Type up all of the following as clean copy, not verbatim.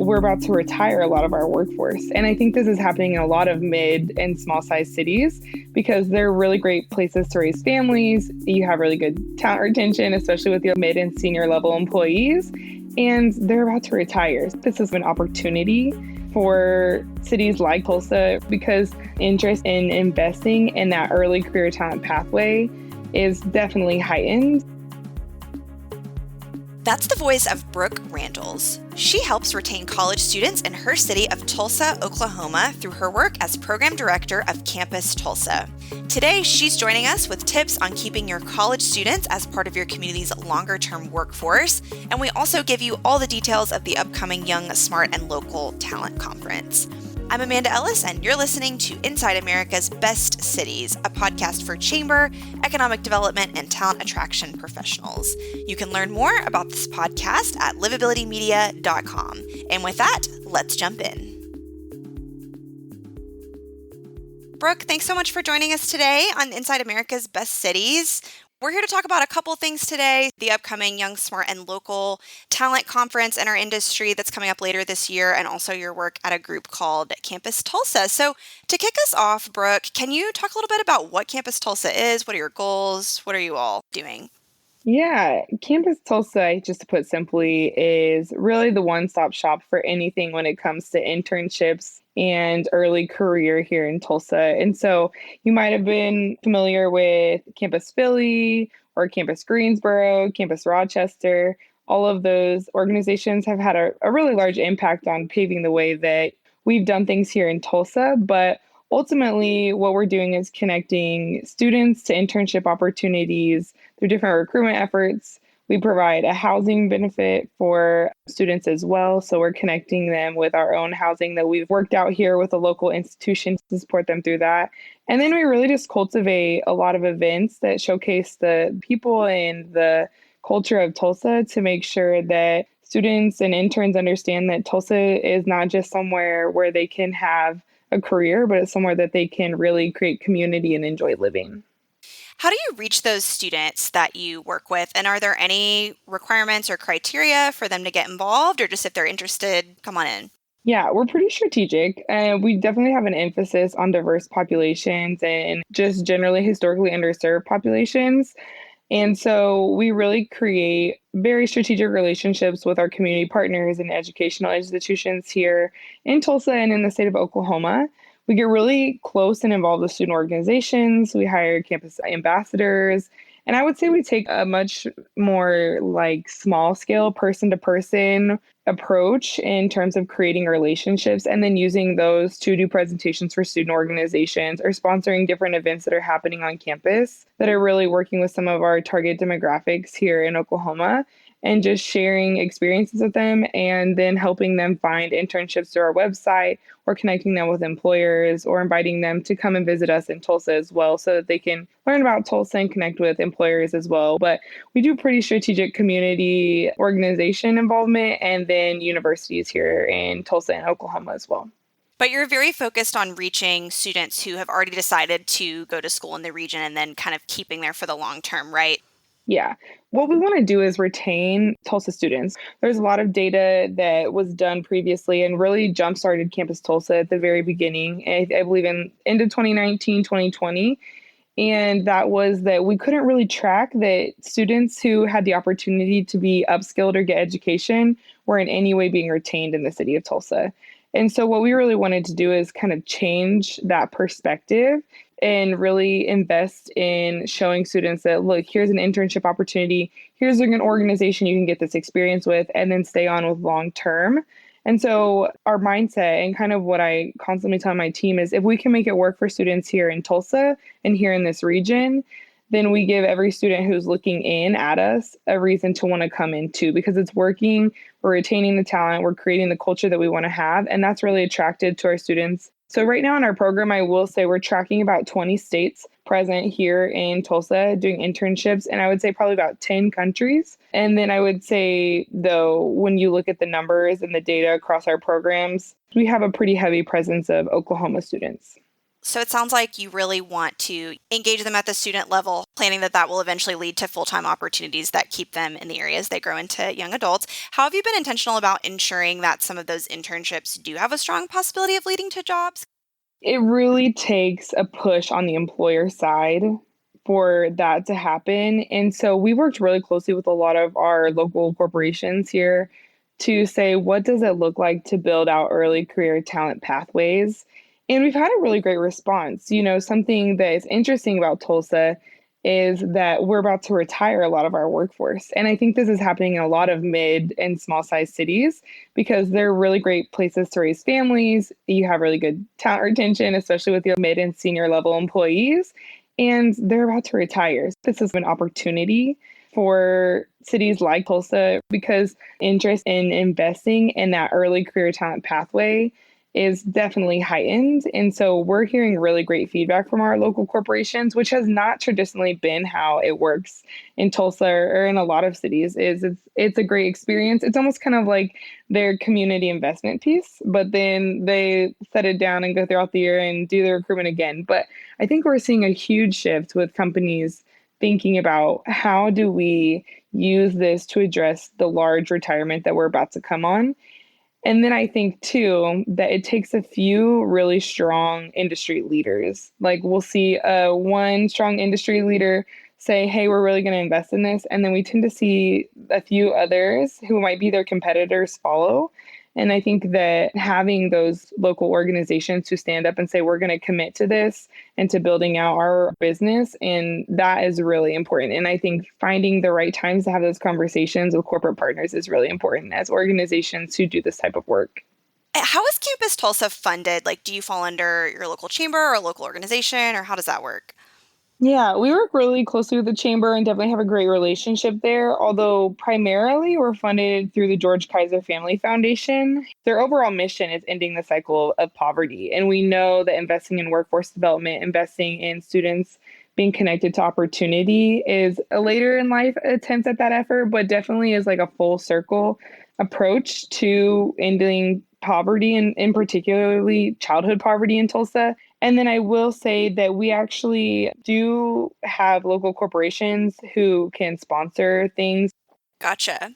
we're about to retire a lot of our workforce. And I think this is happening in a lot of mid and small sized cities because they're really great places to raise families. You have really good talent retention, especially with your mid and senior level employees. And they're about to retire. This is an opportunity for cities like Tulsa because interest in investing in that early career talent pathway is definitely heightened. That's the voice of Brooke Randalls. She helps retain college students in her city of Tulsa, Oklahoma, through her work as Program Director of Campus Tulsa. Today, she's joining us with tips on keeping your college students as part of your community's longer-term workforce, and we also give you all the details of the upcoming Young, Smart, and Local Talent Conference. I'm Amanda Ellis, and you're listening to Inside America's Best Cities, a podcast for chamber, economic development, and talent attraction professionals. You can learn more about this podcast at livabilitymedia.com. And with that, let's jump in. Brooke, thanks so much for joining us today on Inside America's Best Cities. We're here to talk about a couple things today. The upcoming Young, Smart, and Local Talent Conference in our industry that's coming up later this year, and also your work at a group called Campus Tulsa. So to kick us off, Brooke, can you talk a little bit about what Campus Tulsa is? What are your goals? What are you all doing? Yeah, Campus Tulsa, just to put simply, is really the one-stop shop for anything when it comes to internships and early career here in Tulsa. And so you might have been familiar with Campus Philly or Campus Greensboro, Campus Rochester. All of those organizations have had a really large impact on paving the way that we've done things here in Tulsa. But ultimately, what we're doing is connecting students to internship opportunities through different recruitment efforts. We provide a housing benefit for students as well. So we're connecting them with our own housing that we've worked out here with a local institution to support them through that. And then we really just cultivate a lot of events that showcase the people and the culture of Tulsa to make sure that students and interns understand that Tulsa is not just somewhere where they can have a career, but it's somewhere that they can really create community and enjoy living. How do you reach those students that you work with? And are there any requirements or criteria for them to get involved, or just if they're interested, come on in? Yeah, we're pretty strategic. We definitely have an emphasis on diverse populations and just generally historically underserved populations. And so we really create very strategic relationships with our community partners and educational institutions here in Tulsa and in the state of Oklahoma. We get really close and involved with student organizations. We hire campus ambassadors. And I would say we take a much more small scale person to person approach in terms of creating relationships and then using those to do presentations for student organizations or sponsoring different events that are happening on campus that are really working with some of our target demographics here in Oklahoma and just sharing experiences with them and then helping them find internships through our website or connecting them with employers or inviting them to come and visit us in Tulsa as well so that they can learn about Tulsa and connect with employers as well. But we do pretty strategic community organization involvement and then universities here in Tulsa and Oklahoma as well. But you're very focused on reaching students who have already decided to go to school in the region and then kind of keeping there for the long term, right? Yeah. What we want to do is retain Tulsa students. There's a lot of data that was done previously and really jump-started Campus Tulsa at the very beginning, I believe in end of 2019, 2020. And that was that we couldn't really track that students who had the opportunity to be upskilled or get education were in any way being retained in the city of Tulsa. And so what we really wanted to do is kind of change that perspective and really invest in showing students that, look, here's an internship opportunity, here's an organization you can get this experience with, and then stay on with long term. And so our mindset and kind of what I constantly tell my team is if we can make it work for students here in Tulsa and here in this region, then we give every student who's looking in at us a reason to want to come in too, because it's working, we're retaining the talent, we're creating the culture that we want to have, and that's really attractive to our students. So right now in our program, I will say we're tracking about 20 states present here in Tulsa doing internships, and I would say probably about 10 countries. And then I would say, though, when you look at the numbers and the data across our programs, we have a pretty heavy presence of Oklahoma students. So it sounds like you really want to engage them at the student level, planning that will eventually lead to full-time opportunities that keep them in the areas they grow into young adults. How have you been intentional about ensuring that some of those internships do have a strong possibility of leading to jobs? It really takes a push on the employer side for that to happen. And so we worked really closely with a lot of our local corporations here to say, what does it look like to build out early career talent pathways? And we've had a really great response. Something that is interesting about Tulsa is that we're about to retire a lot of our workforce. And I think this is happening in a lot of mid and small sized cities because they're really great places to raise families. You have really good talent retention, especially with your mid and senior level employees, and they're about to retire. This is an opportunity for cities like Tulsa because interest in investing in that early career talent pathway is definitely heightened. And so we're hearing really great feedback from our local corporations, which has not traditionally been how it works in Tulsa or in a lot of cities. It's a great experience. It's almost kind of like their community investment piece, but then they set it down and go throughout the year and do the recruitment again. But I think we're seeing a huge shift with companies thinking about how do we use this to address the large retirement that we're about to come on. And then I think too that it takes a few really strong industry leaders. Like we'll see one strong industry leader say, hey, we're really going to invest in this. And then we tend to see a few others who might be their competitors follow. And I think that having those local organizations who stand up and say, we're going to commit to this and to building out our business, and that is really important. And I think finding the right times to have those conversations with corporate partners is really important as organizations who do this type of work. How is Campus Tulsa funded? Like, do you fall under your local chamber or a local organization, or how does that work? Yeah, we work really closely with the chamber and definitely have a great relationship there. Although primarily we're funded through the George Kaiser Family Foundation. Their overall mission is ending the cycle of poverty. And we know that investing in workforce development, investing in students being connected to opportunity is a later in life attempt at that effort, but definitely is like a full circle approach to ending poverty and in particularly childhood poverty in Tulsa. And then I will say that we actually do have local corporations who can sponsor things. Gotcha.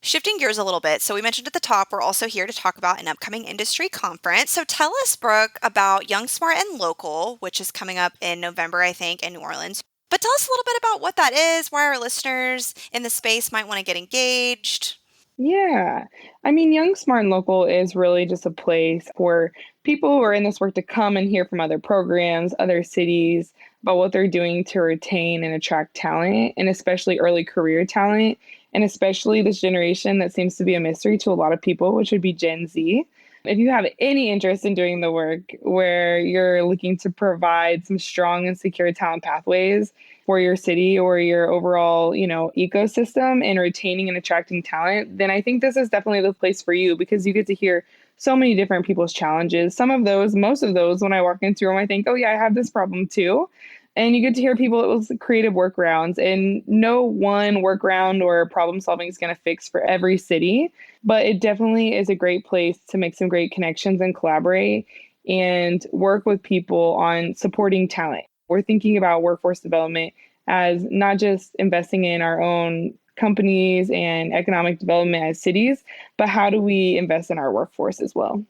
Shifting gears a little bit. So we mentioned at the top, we're also here to talk about an upcoming industry conference. So tell us, Brooke, about Young, Smart, and Local, which is coming up in November, I think, in New Orleans. But tell us a little bit about what that is, why our listeners in the space might want to get engaged. Yeah. I mean, Young, Smart, and Local is really just a place for people who are in this work to come and hear from other programs, other cities about what they're doing to retain and attract talent, and especially early career talent, and especially this generation that seems to be a mystery to a lot of people, which would be Gen Z. If you have any interest in doing the work where you're looking to provide some strong and secure talent pathways for your city or your overall, ecosystem and retaining and attracting talent, then I think this is definitely the place for you because you get to hear so many different people's challenges. Some of those, most of those, when I walk into them, I think, oh yeah, I have this problem too. And you get to hear people with creative workarounds, and no one workaround or problem solving is going to fix for every city, but it definitely is a great place to make some great connections and collaborate and work with people on supporting talent. We're thinking about workforce development as not just investing in our own companies and economic development as cities, but how do we invest in our workforce as well?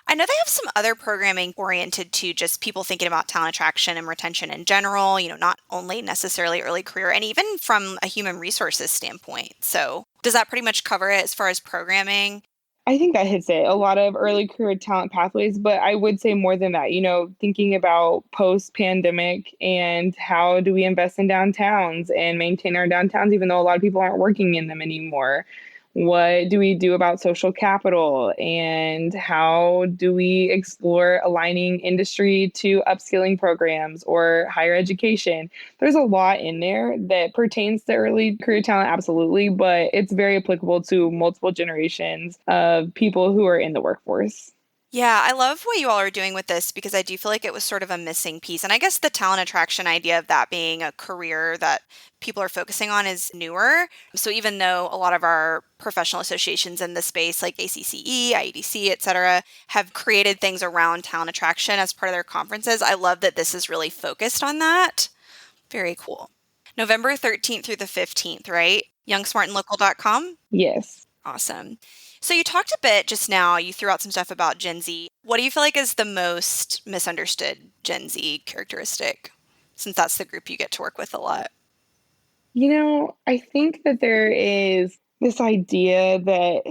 I know they have some other programming oriented to just people thinking about talent attraction and retention in general, not only necessarily early career and even from a human resources standpoint. So, does that pretty much cover it as far as programming? I think that hits it. A lot of early career talent pathways, but I would say more than that, thinking about post pandemic and how do we invest in downtowns and maintain our downtowns, even though a lot of people aren't working in them anymore. What do we do about social capital? And how do we explore aligning industry to upskilling programs or higher education? There's a lot in there that pertains to early career talent, absolutely, but it's very applicable to multiple generations of people who are in the workforce. Yeah, I love what you all are doing with this because I do feel like it was sort of a missing piece. And I guess the talent attraction idea of that being a career that people are focusing on is newer. So even though a lot of our professional associations in the space, like ACCE, IEDC, et cetera, have created things around talent attraction as part of their conferences, I love that this is really focused on that. Very cool. November 13th through the 15th, right? Youngsmartandlocal.com. Yes. Awesome. So you talked a bit just now, you threw out some stuff about Gen Z. What do you feel like is the most misunderstood Gen Z characteristic? Since that's the group you get to work with a lot. I think that there is this idea that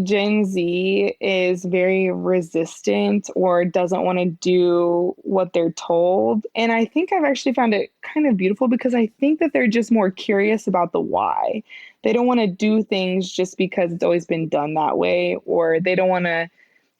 Gen Z is very resistant or doesn't want to do what they're told. And I think I've actually found it kind of beautiful because I think that they're just more curious about the why. They don't want to do things just because it's always been done that way, or they don't want to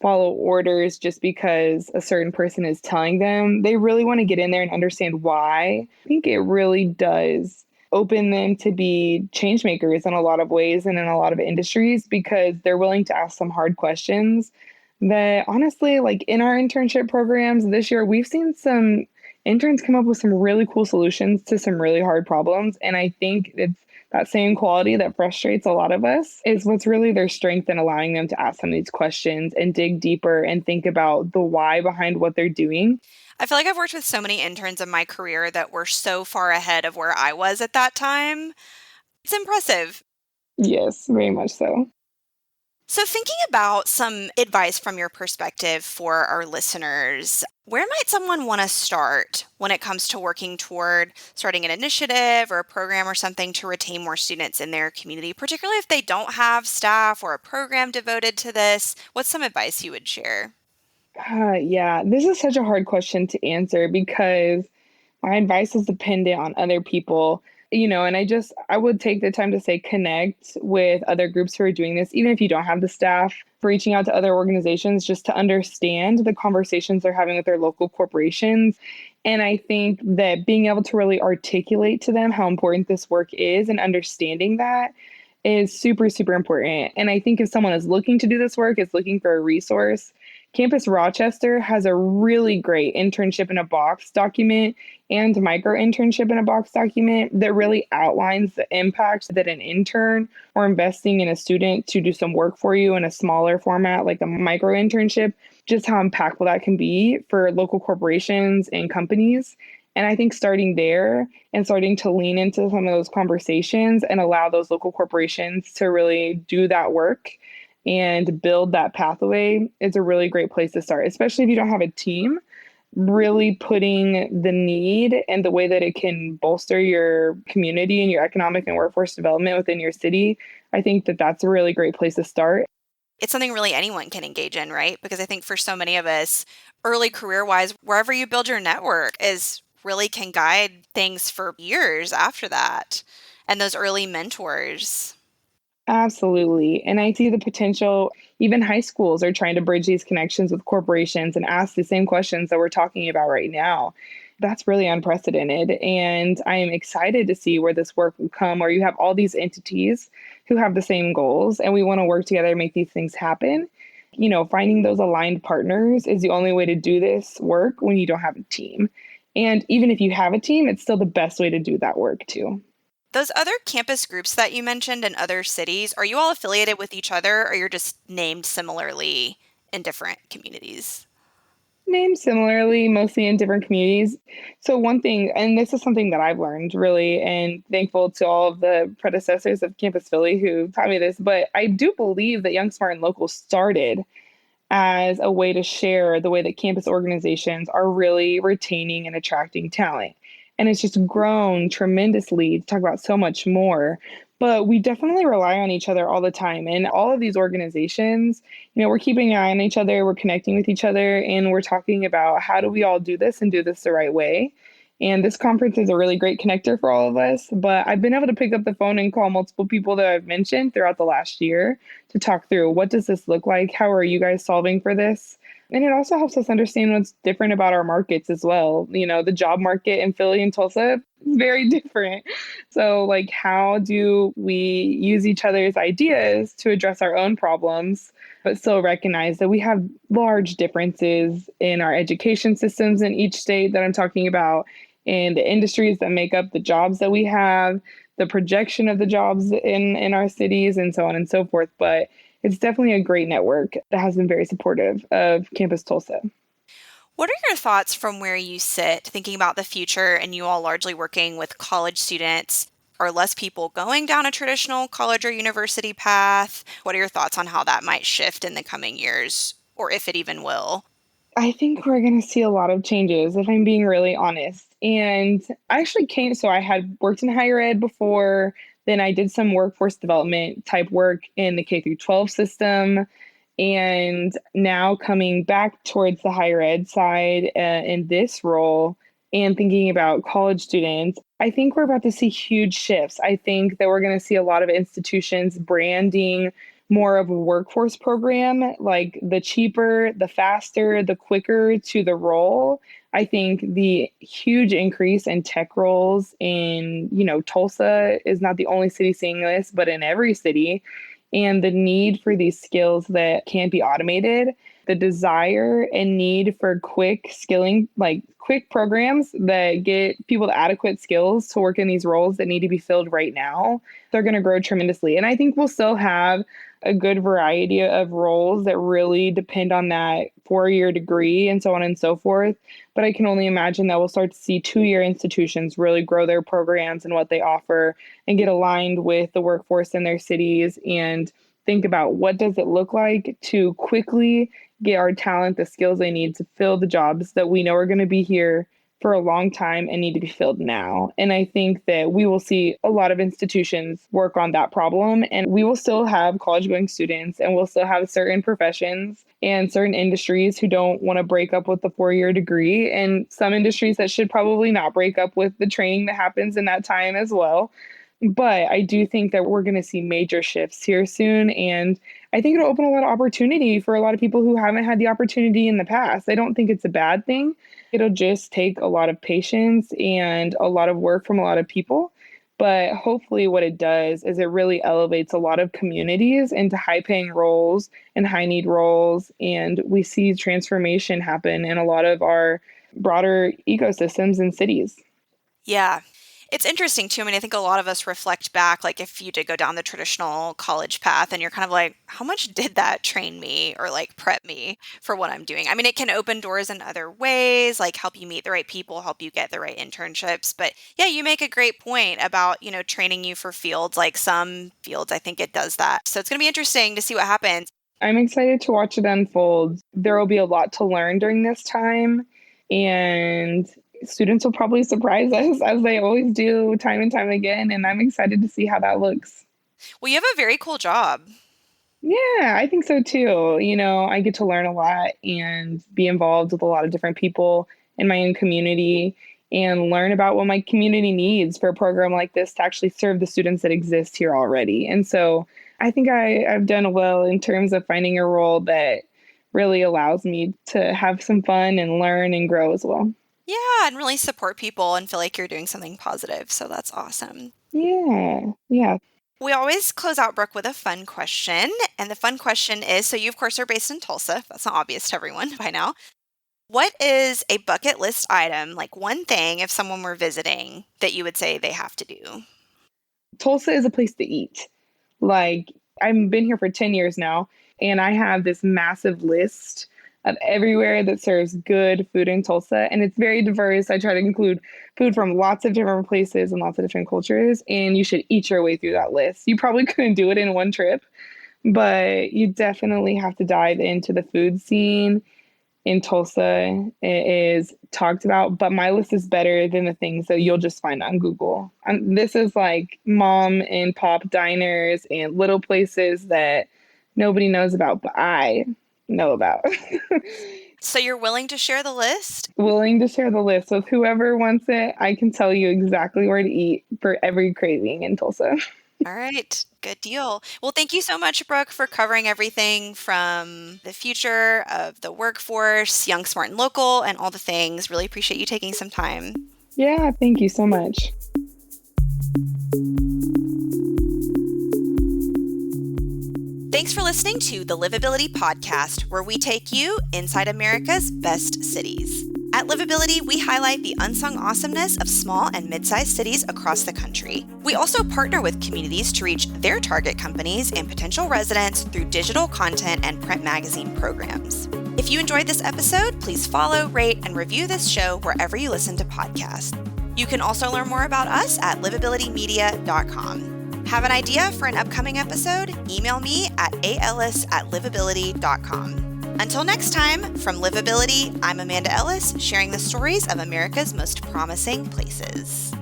follow orders just because a certain person is telling them. They really want to get in there and understand why. I think it really does open them to be change makers in a lot of ways and in a lot of industries because they're willing to ask some hard questions that honestly, like in our internship programs this year, we've seen some interns come up with some really cool solutions to some really hard problems. And I think it's that same quality that frustrates a lot of us is what's really their strength in allowing them to ask some of these questions and dig deeper and think about the why behind what they're doing. I feel like I've worked with so many interns in my career that were so far ahead of where I was at that time. It's impressive. Yes, very much so. So, thinking about some advice from your perspective for our listeners, where might someone want to start when it comes to working toward starting an initiative or a program or something to retain more students in their community, particularly if they don't have staff or a program devoted to this? What's some advice you would share? Yeah, this is such a hard question to answer because my advice is dependent on other people, and I would take the time to say connect with other groups who are doing this, even if you don't have the staff, reaching out to other organizations just to understand the conversations they're having with their local corporations. And I think that being able to really articulate to them how important this work is and understanding that is super, super important. And I think if someone is looking to do this work, is looking for a resource, Campus Rochester has a really great internship in a box document and micro internship in a box document that really outlines the impact that an intern or investing in a student to do some work for you in a smaller format like a micro internship, just how impactful that can be for local corporations and companies. And I think starting there and starting to lean into some of those conversations and allow those local corporations to really do that work and build that pathway is a really great place to start, especially if you don't have a team. Really putting the need and the way that it can bolster your community and your economic and workforce development within your city. I think that that's a really great place to start. It's something really anyone can engage in, right? Because I think for so many of us, early career wise, wherever you build your network is really can guide things for years after that. And those early mentors. Absolutely. And I see the potential, even high schools are trying to bridge these connections with corporations and ask the same questions that we're talking about right now. That's really unprecedented. And I am excited to see where this work will come, where you have all these entities who have the same goals and we want to work together to make these things happen. Finding those aligned partners is the only way to do this work when you don't have a team. And even if you have a team, it's still the best way to do that work too. Those other campus groups that you mentioned in other cities, are you all affiliated with each other or you're just named similarly in different communities? Named similarly, mostly in different communities. So, one thing, and this is something that I've learned really, and thankful to all of the predecessors of Campus Philly who taught me this, but I do believe that Young Smart and Local started as a way to share the way that campus organizations are really retaining and attracting talent. And it's just grown tremendously to talk about so much more. But we definitely rely on each other all the time. And all of these organizations, we're keeping an eye on each other, we're connecting with each other, and we're talking about how do we all do this and do this the right way. And this conference is a really great connector for all of us. But I've been able to pick up the phone and call multiple people that I've mentioned throughout the last year to talk through what does this look like? How are you guys solving for this? And it also helps us understand what's different about our markets as well. The job market in Philly and Tulsa is very different. So, like, how do we use each other's ideas to address our own problems, but still recognize that we have large differences in our education systems in each state that I'm talking about, and the industries that make up the jobs that we have, the projection of the jobs in our cities, and so on and so forth. But it's definitely a great network that has been very supportive of Campus Tulsa. What are your thoughts from where you sit, thinking about the future and you all largely working with college students? Are less people going down a traditional college or university path? What are your thoughts on how that might shift in the coming years, or if it even will? I think we're going to see a lot of changes, if I'm being really honest. And I actually so I had worked in higher ed before, then I did some workforce development type work in the K through 12 system. And now coming back towards the higher ed side in this role and thinking about college students, I think we're about to see huge shifts. I think that we're going to see a lot of institutions branding more of a workforce program, like the cheaper, the faster, the quicker to the role. I think the huge increase in tech roles in, Tulsa is not the only city seeing this, but in every city. And the need for these skills that can't be automated, the desire and need for quick skilling, like quick programs that get people the adequate skills to work in these roles that need to be filled right now, they're going to grow tremendously. And I think we'll still have a good variety of roles that really depend on that 4-year degree and so on and so forth. But I can only imagine that we'll start to see 2-year institutions really grow their programs and what they offer and get aligned with the workforce in their cities and think about what does it look like to quickly get our talent the skills they need to fill the jobs that we know are going to be here for a long time and need to be filled now. And I think that we will see a lot of institutions work on that problem, and we will still have college going students, and we'll still have certain professions and certain industries who don't want to break up with the 4-year degree, and some industries that should probably not break up with the training that happens in that time as well. But I do think that we're going to see major shifts here soon. And I think it'll open a lot of opportunity for a lot of people who haven't had the opportunity in the past. I don't think it's a bad thing. It'll just take a lot of patience and a lot of work from a lot of people. But hopefully what it does is it really elevates a lot of communities into high paying roles and high need roles. And we see transformation happen in a lot of our broader ecosystems and cities. Yeah. It's interesting too. I mean, I think a lot of us reflect back, like if you did go down the traditional college path and you're kind of like, how much did that train me or like prep me for what I'm doing? I mean, it can open doors in other ways, like help you meet the right people, help you get the right internships. But yeah, you make a great point about, training you for fields. Like some fields, I think it does that. So it's going to be interesting to see what happens. I'm excited to watch it unfold. There will be a lot to learn during this time, and students will probably surprise us as they always do time and time again. And I'm excited to see how that looks. Well, you have a very cool job. Yeah, I think so too. I get to learn a lot and be involved with a lot of different people in my own community and learn about what my community needs for a program like this to actually serve the students that exist here already. And so I think I've done well in terms of finding a role that really allows me to have some fun and learn and grow as well. Yeah, and really support people and feel like you're doing something positive. So that's awesome. Yeah, yeah. We always close out Brooke with a fun question. And the fun question is, so you of course are based in Tulsa. That's not obvious to everyone by now. What is a bucket list item, like one thing if someone were visiting that you would say they have to do? Tulsa is a place to eat. Like, I've been here for 10 years now, and I have this massive list of everywhere that serves good food in Tulsa. And it's very diverse. I try to include food from lots of different places and lots of different cultures. And you should eat your way through that list. You probably couldn't do it in one trip, but you definitely have to dive into the food scene in Tulsa. It is talked about, but my list is better than the things that you'll just find on Google. This is like mom and pop diners and little places that nobody knows about, but I know about. So you're willing to share the list? Willing to share the list with whoever wants it. I can tell you exactly where to eat for every craving in Tulsa. All right, good deal. Well, thank you so much, Brooke, for covering everything from the future of the workforce, Young, Smart, and Local, and all the things. Really appreciate you taking some time. Yeah, thank you so much. Thanks for listening to the Livability Podcast, where we take you inside America's best cities. At Livability, we highlight the unsung awesomeness of small and mid-sized cities across the country. We also partner with communities to reach their target companies and potential residents through digital content and print magazine programs. If you enjoyed this episode, please follow, rate, and review this show wherever you listen to podcasts. You can also learn more about us at livabilitymedia.com. Have an idea for an upcoming episode? Email me at aellis@livability.com. Until next time, from Livability, I'm Amanda Ellis, sharing the stories of America's most promising places.